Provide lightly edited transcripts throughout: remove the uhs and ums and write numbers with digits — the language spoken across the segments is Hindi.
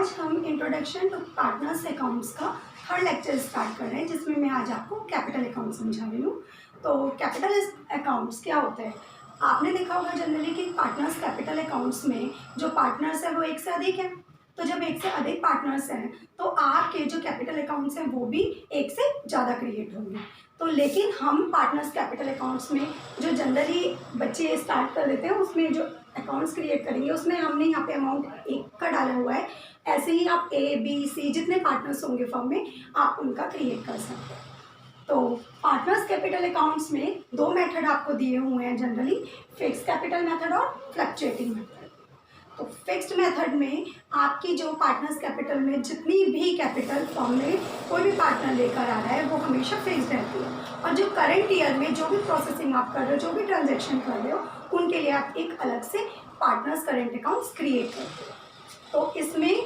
आज हम इंट्रोडक्शन टू पार्टनर्स अकाउंट्स का थर्ड लेक्चर स्टार्ट कर रहे हैं, जिसमें मैं आज आपको कैपिटल अकाउंट समझा रही हूँ। तो कैपिटल अकाउंट्स क्या होता है, आपने देखा होगा जनरली कि पार्टनर्स कैपिटल अकाउंट्स में जो पार्टनर्स है वो एक से अधिक है। तो जब एक से अधिक पार्टनर्स हैं तो आपके जो कैपिटल अकाउंट्स हैं वो भी एक से ज़्यादा क्रिएट होंगे। तो लेकिन हम पार्टनर्स कैपिटल अकाउंट्स में जो जनरली बच्चे स्टार्ट कर देते हैं उसमें जो अकाउंट्स क्रिएट करेंगे उसमें हमने यहाँ पे अमाउंट एक का डाला हुआ है। ऐसे ही आप ए बी सी जितने पार्टनर्स होंगे फर्म में आप उनका क्रिएट कर सकते हैं। तो पार्टनर्स कैपिटल अकाउंट्स में दो मेथड आपको दिए हुए हैं जनरली, फिक्स कैपिटल मेथड और फ्लक्चुएटिंग मेथड। तो फिक्स्ड मेथड में आपकी जो पार्टनर्स कैपिटल में जितनी भी कैपिटल फर्म में कोई भी पार्टनर लेकर आ रहा है वो हमेशा फिक्स्ड रहती है, और जो करंट ईयर में जो भी प्रोसेसिंग आप कर रहे हो, जो भी ट्रांजैक्शन कर रहे हो, उनके लिए आप एक अलग से पार्टनर्स करंट अकाउंट्स क्रिएट करते हो। तो इसमें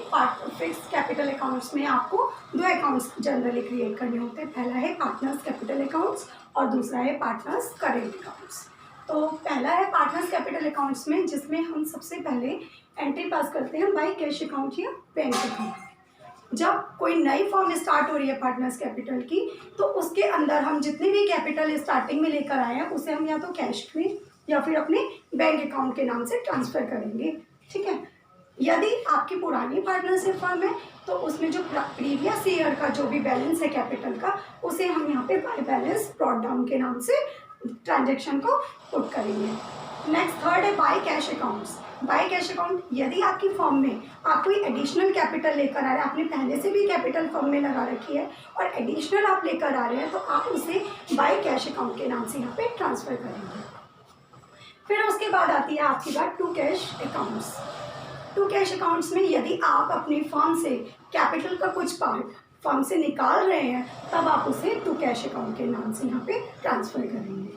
फिक्स्ड कैपिटल अकाउंट्स में आपको दो अकाउंट्स जनरली क्रिएट करने होते हैं। पहला है पार्टनर्स कैपिटल अकाउंट्स और दूसरा है पार्टनर्स करंट अकाउंट्स। तो पहला है पार्टनर्स कैपिटल अकाउंट्स में, जिसमें हम सबसे पहले एंट्री पास करते हैं बाय कैश अकाउंट या बैंक अकाउंट। जब कोई नई फॉर्म स्टार्ट हो रही है पार्टनर्स कैपिटल की, तो उसके अंदर हम जितने भी कैपिटल स्टार्टिंग में लेकर आए हैं उसे हम या तो कैश में या फिर अपने बैंक अकाउंट के नाम से ट्रांसफ़र करेंगे। ठीक है। यदि आपकी पुरानी पार्टनरशिप फर्म है तो उसमें जो प्रीवियस ईयर का जो भी बैलेंस है कैपिटल का, उसे हम यहाँ पे बाय बैलेंस ब्रॉट डाउन के नाम से ट्रांजैक्शन को पुट करेंगे। नेक्स्ट थर्ड है by cash accounts. By cash account, यदि आपकी फर्म में आप कोई एडिशनल कैपिटल लेकर आ रहे हैं, आपने पहले से भी कैपिटल फर्म में लगा रखी है और एडिशनल आप लेकर आ रहे हैं, तो आप उसे बाय कैश अकाउंट के नाम से यहाँ पे ट्रांसफ़र करेंगे। फिर उसके बाद आती है आपकी बात to cash accounts. To cash accounts में यदि आप अपनी फर्म से कैपिटल का कुछ पार्ट फर्म से निकाल रहे हैं, तब आप उसे टू कैश अकाउंट के नाम से यहाँ पे ट्रांसफ़र करेंगे।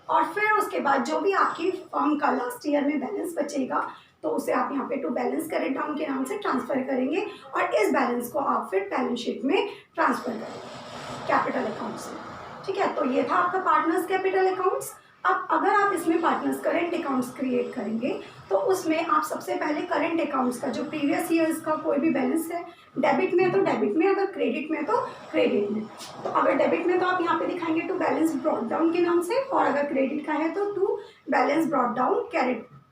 और फिर उसके बाद जो भी आपकी फर्म का लास्ट ईयर में बैलेंस बचेगा, तो उसे आप यहाँ पे टू बैलेंस करेंट डाउन के नाम से ट्रांसफ़र करेंगे और इस बैलेंस को आप फिर बैलेंस शीट में ट्रांसफ़र करेंगे कैपिटल अकाउंट्स में। ठीक है। तो ये था आपका पार्टनर्स कैपिटल अकाउंट्स। अब अगर आप इसमें पार्टनर्स करंट अकाउंट्स क्रिएट करेंगे तो उसमें आप सबसे पहले करंट अकाउंट्स का जो प्रीवियस ईयर्स का कोई भी बैलेंस है, डेबिट में है तो डेबिट में, अगर क्रेडिट में है तो क्रेडिट में। तो अगर डेबिट में तो आप यहाँ पे दिखाएंगे टू बैलेंस ब्रॉट डाउन के नाम से, और अगर क्रेडिट का है तो to balance brought down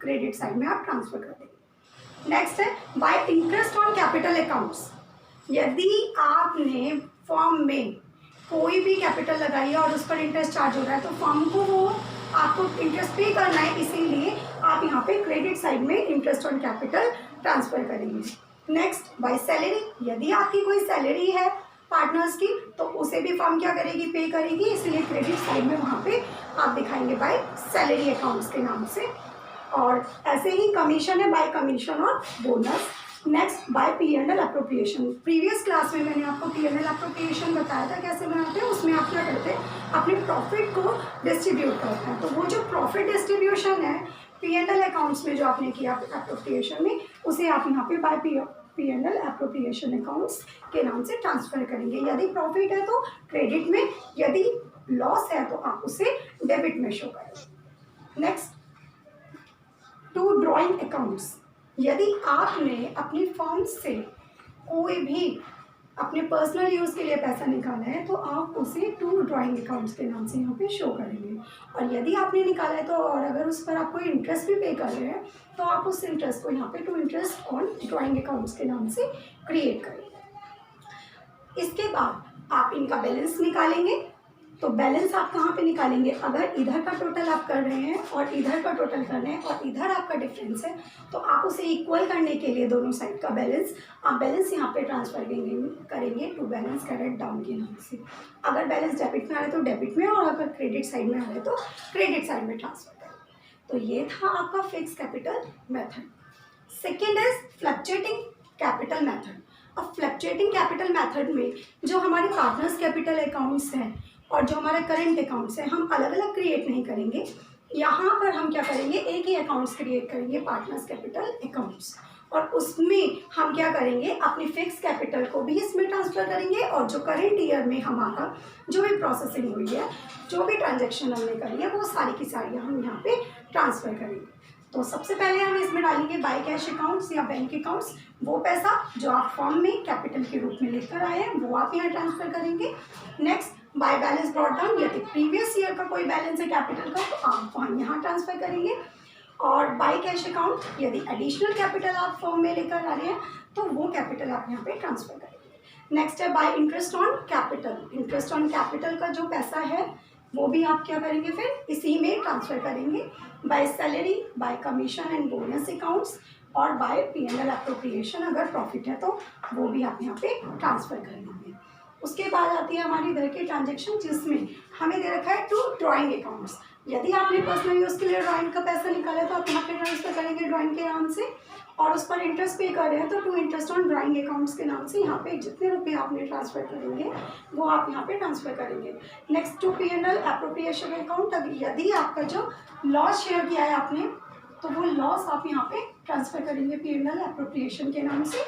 credit side में आप ट्रांसफ़र कर देंगे। नेक्स्ट है by interest on capital accounts. यदि आपने फॉर्म में कोई भी कैपिटल लगाई है और उस पर इंटरेस्ट चार्ज हो रहा है, तो फर्म को वो आपको इंटरेस्ट पे करना है, इसीलिए आप यहाँ पे क्रेडिट साइड में इंटरेस्ट ऑन कैपिटल ट्रांसफ़र करेंगे। Next by salary. यदि आपकी कोई सैलरी है पार्टनर्स की, तो उसे भी फर्म क्या करेगी, पे करेगी, इसलिए क्रेडिट साइड में वहाँ पे आप दिखाएंगे बाय सैलरी अकाउंट्स के नाम से। और ऐसे ही कमीशन है बाय कमीशन और bonus. Next by P&L appropriation. Previous class में मैंने आपको P&L अप्रोप्रिएशन बताया था कैसे बनाते हैं। उसमें आप क्या करते हैं, अपने प्रॉफिट को डिस्ट्रीब्यूट करते हैं। तो वो जो प्रॉफिट डिस्ट्रीब्यूशन है P&L अकाउंट्स में जो आपने किया अप्रोप्रिएशन में, उसे आप यहाँ पे बाय P&L अप्रोप्रिएशन अकाउंट्स के नाम से ट्रांसफ़र करेंगे। यदि प्रॉफिट है तो क्रेडिट में, यदि लॉस है तो आप उसे डेबिट में शो करेंगे। Next to drawing accounts. यदि आपने अपनी फर्म से कोई भी अपने पर्सनल यूज़ के लिए पैसा निकाला है, तो आप उसे टू ड्राइंग अकाउंट्स के नाम से यहाँ पे शो करेंगे। और यदि आपने निकाला है तो, और अगर उस पर आप कोई इंटरेस्ट भी पे कर रहे हैं, तो आप उस इंटरेस्ट को यहाँ पे to interest on drawing accounts के नाम से क्रिएट करेंगे। इसके बाद आप इनका बैलेंस निकालेंगे। तो बैलेंस आप कहाँ पे निकालेंगे, अगर इधर का टोटल आप कर रहे हैं और इधर का टोटल कर रहे हैं और इधर आपका डिफरेंस है, तो आप उसे इक्वल करने के लिए दोनों साइड का बैलेंस आप बैलेंस यहाँ पे ट्रांसफ़र करेंगे टू बैलेंस करेंट डाउन के नाम से। अगर बैलेंस डेबिट में आ रहा है तो डेबिट में, और अगर क्रेडिट साइड में आ रहा है तो क्रेडिट साइड में ट्रांसफ़र करेंगे। तो ये था आपका fix capital method. Second is fluctuating capital method. अब फ्लक्चुएटिंग कैपिटल मेथड में जो हमारे पार्टनर्स कैपिटल अकाउंट्स हैं और जो हमारा करंट अकाउंट्स है, हम अलग अलग क्रिएट नहीं करेंगे। यहाँ पर हम क्या करेंगे, एक ही अकाउंट्स क्रिएट करेंगे पार्टनर्स कैपिटल अकाउंट्स, और उसमें हम क्या करेंगे, अपनी फिक्स कैपिटल को भी इसमें ट्रांसफ़र करेंगे, और जो करंट ईयर में हमारा जो भी प्रोसेसिंग हुई है, जो भी ट्रांजैक्शन हमने करी है, वो सारी की सारी हम यहाँ पे ट्रांसफ़र करेंगे। तो सबसे पहले हम इसमें डालेंगे बाय कैश अकाउंट्स या बैंक अकाउंट्स। वो पैसा जो आप फर्म में कैपिटल के रूप में लेकर आए हैं वो आप यहाँ ट्रांसफर करेंगे। Next by balance brought down, यदि प्रीवियस ईयर का कोई बैलेंस है कैपिटल का तो आप वहाँ यहाँ ट्रांसफर करेंगे। और बाय कैश अकाउंट, यदि एडिशनल कैपिटल आप फर्म में लेकर आ रहे हैं तो वो कैपिटल आप यहाँ पे ट्रांसफर करेंगे। नेक्स्ट है by interest on capital. Interest on capital का जो पैसा है वो भी आप क्या करेंगे, फिर इसी में ट्रांसफर करेंगे। By salary, bye commission and bonus accounts और बाय P&L एप्रोप्रिएशन, अगर प्रॉफिट है तो वो भी आप यहाँ पे ट्रांसफर करेंगे। उसके बाद आती है हमारी इधर की ट्रांजेक्शन, जिसमें हमें दे रखा है टू ड्राइंग अकाउंट्स। यदि आपने पर्सनल यूज़ के लिए ड्राइंग का पैसा निकाला तो आप यहाँ पे ट्रांसफर करेंगे ड्राइंग के नाम से, और उस पर इंटरेस्ट पे कर रहे हैं तो to interest on drawing accounts के नाम से यहाँ पे जितने रुपए आपने ट्रांसफर करेंगे वो आप यहाँ पे ट्रांसफर करेंगे। Next to P&L appropriation account, यदि आपका जो लॉस शेयर किया है आपने तो वो लॉस आप यहाँ पे ट्रांसफर करेंगे P&L एप्रोप्रिएशन के नाम से।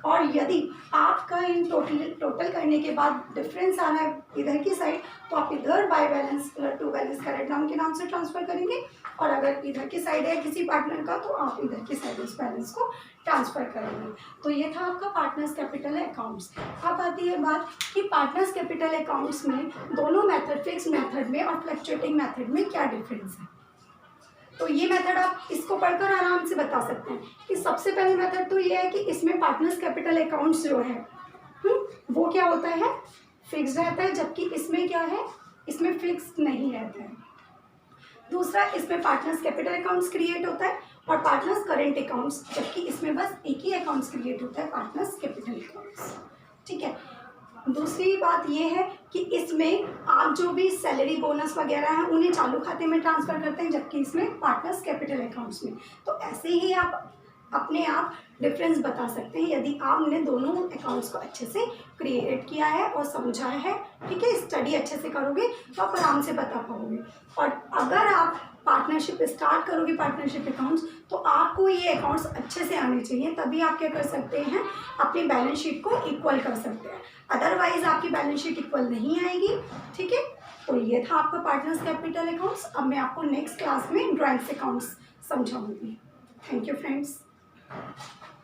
और यदि आपका इन टोटल करने के बाद डिफरेंस आ रहा है इधर की साइड तो आप इधर by balance to balance current down के नाम से ट्रांसफर करेंगे, और अगर इधर की साइड है किसी पार्टनर का तो आप इधर की साइड उस बैलेंस को ट्रांसफर करेंगे। तो ये था आपका पार्टनर्स कैपिटल अकाउंट्स। अब आती है बात कि पार्टनर्स कैपिटल अकाउंट्स में दोनों मेथड, फिक्स मेथड में और फ्लक्चुएटिंग मेथड में क्या डिफरेंस है। तो ये मेथड आप इसको पढ़कर आराम से बता सकते हैं कि सबसे पहले मेथड तो ये है कि इसमें पार्टनर्स कैपिटल अकाउंट्स जो है वो क्या होता है, फिक्स रहता है, जबकि इसमें क्या है, इसमें फिक्स नहीं रहता है। दूसरा, इसमें पार्टनर्स कैपिटल अकाउंट्स क्रिएट होता है और पार्टनर्स करंट अकाउंट्स, जबकि इसमें बस एक ही अकाउंट्स क्रिएट होता है, पार्टनर्स कैपिटल अकाउंट्स। ठीक है। दूसरी बात ये है कि इसमें आप जो भी सैलरी बोनस वगैरह हैं उन्हें चालू खाते में ट्रांसफ़र करते हैं, जबकि इसमें पार्टनर्स कैपिटल अकाउंट्स में। तो ऐसे ही आप अपने आप डिफरेंस बता सकते हैं यदि आपने दोनों अकाउंट्स को अच्छे से क्रिएट किया है और समझाया है। ठीक है, स्टडी अच्छे से करोगे तो आप आराम से बता पाओगे। और अगर आप पार्टनरशिप स्टार्ट करोगे, पार्टनरशिप अकाउंट्स, तो आपको ये अकाउंट्स अच्छे से आने चाहिए, तभी आप क्या कर सकते हैं, अपनी बैलेंस शीट को इक्वल कर सकते हैं। अदरवाइज आपकी बैलेंस शीट इक्वल नहीं आएगी। ठीक है, तो ये था आपका पार्टनर्स कैपिटल अकाउंट्स। अब मैं आपको नेक्स्ट क्लास में ड्राइंग्स अकाउंट्स समझाऊंगी। Thank you friends.